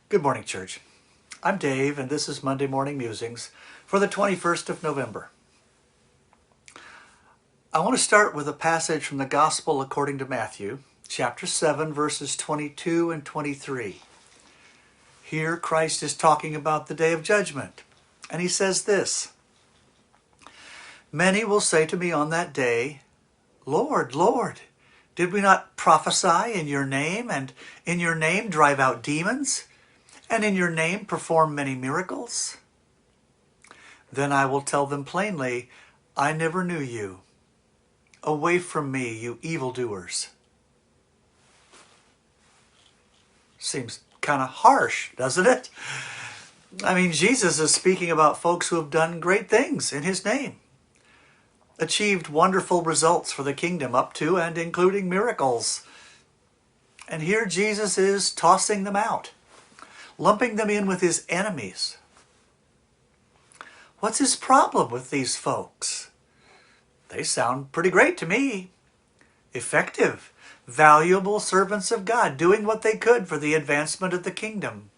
Good morning, church. I'm Dave, and this is Monday Morning Musings for the 21st of November. I want to start with a passage from the Gospel according to Matthew, chapter 7, verses 22 and 23. Here, Christ is talking about the day of judgment, and he says this, "Many will say to me on that day, 'Lord, Lord, did we not prophesy in your name, and in your name drive out demons, and in your name perform many miracles?' Then I will tell them plainly, 'I never knew you. Away from me, you evildoers.'" Seems kind of harsh, doesn't it? I mean, Jesus is speaking about folks who have done great things in his name, achieved wonderful results for the kingdom, up to and including miracles. And here Jesus is tossing them out, lumping them in with his enemies. What's his problem with these folks? They sound pretty great to me. Effective, valuable servants of God, doing what they could for the advancement of the kingdom.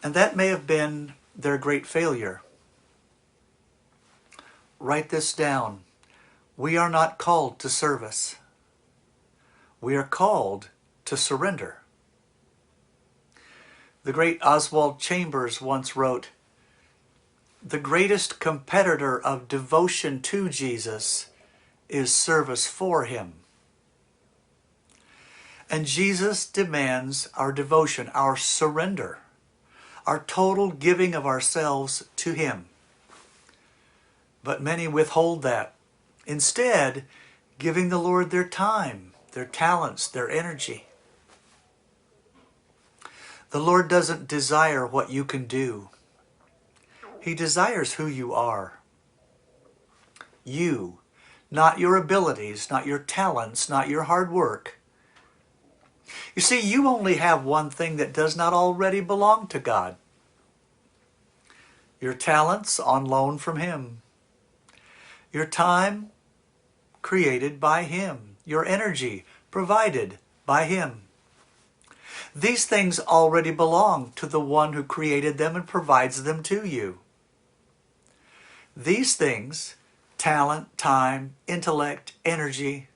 And that may have been their great failure. Write this down. We are not called to service. We are called to surrender. The great Oswald Chambers once wrote, "The greatest competitor of devotion to Jesus is service for him." And Jesus demands our devotion, our surrender, our total giving of ourselves to him. But many withhold that, instead giving the Lord their time, their talents, their energy. The Lord doesn't desire what you can do. He desires who you are. You, not your abilities, not your talents, not your hard work. You see, you only have one thing that does not already belong to God. Your talents on loan from him. Your time created by him. Your energy provided by him. These things already belong to the one who created them and provides them to you. These things, talent, time, intellect, energy,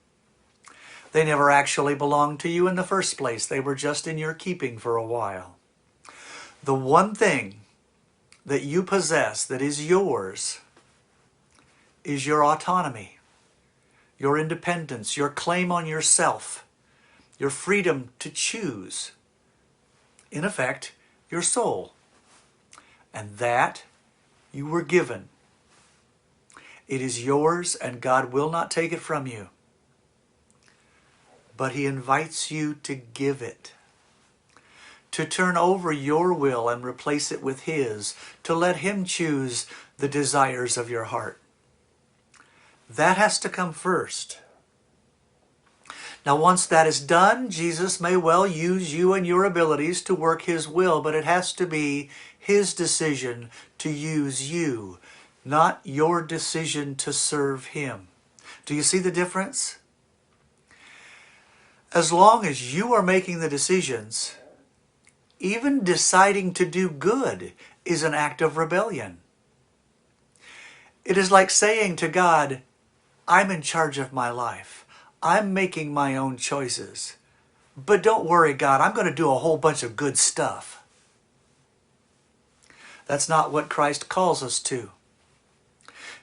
they never actually belonged to you in the first place. They were just in your keeping for a while. The one thing that you possess that is yours is your autonomy, your independence, your claim on yourself, your freedom to choose. In effect, your soul. And that you were given. It is yours, and God will not take it from you. But he invites you to give it, to turn over your will and replace it with his, to let him choose the desires of your heart. That has to come first. Now, once that is done, Jesus may well use you and your abilities to work his will, but it has to be his decision to use you, not your decision to serve him. Do you see the difference? As long as you are making the decisions, even deciding to do good is an act of rebellion. It is like saying to God, "I'm in charge of my life. I'm making my own choices. But don't worry, God, I'm going to do a whole bunch of good stuff." That's not what Christ calls us to.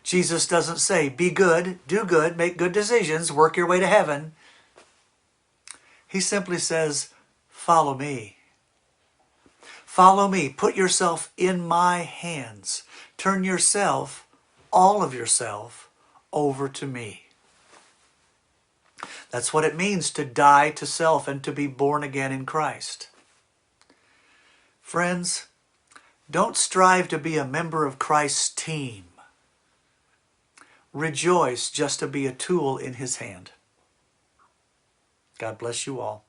Jesus doesn't say, "Be good, do good, make good decisions, work your way to heaven." He simply says, "Follow me. Follow me. Put yourself in my hands. Turn yourself, all of yourself, over to me." That's what it means to die to self and to be born again in Christ. Friends, don't strive to be a member of Christ's team. Rejoice just to be a tool in his hand. God bless you all.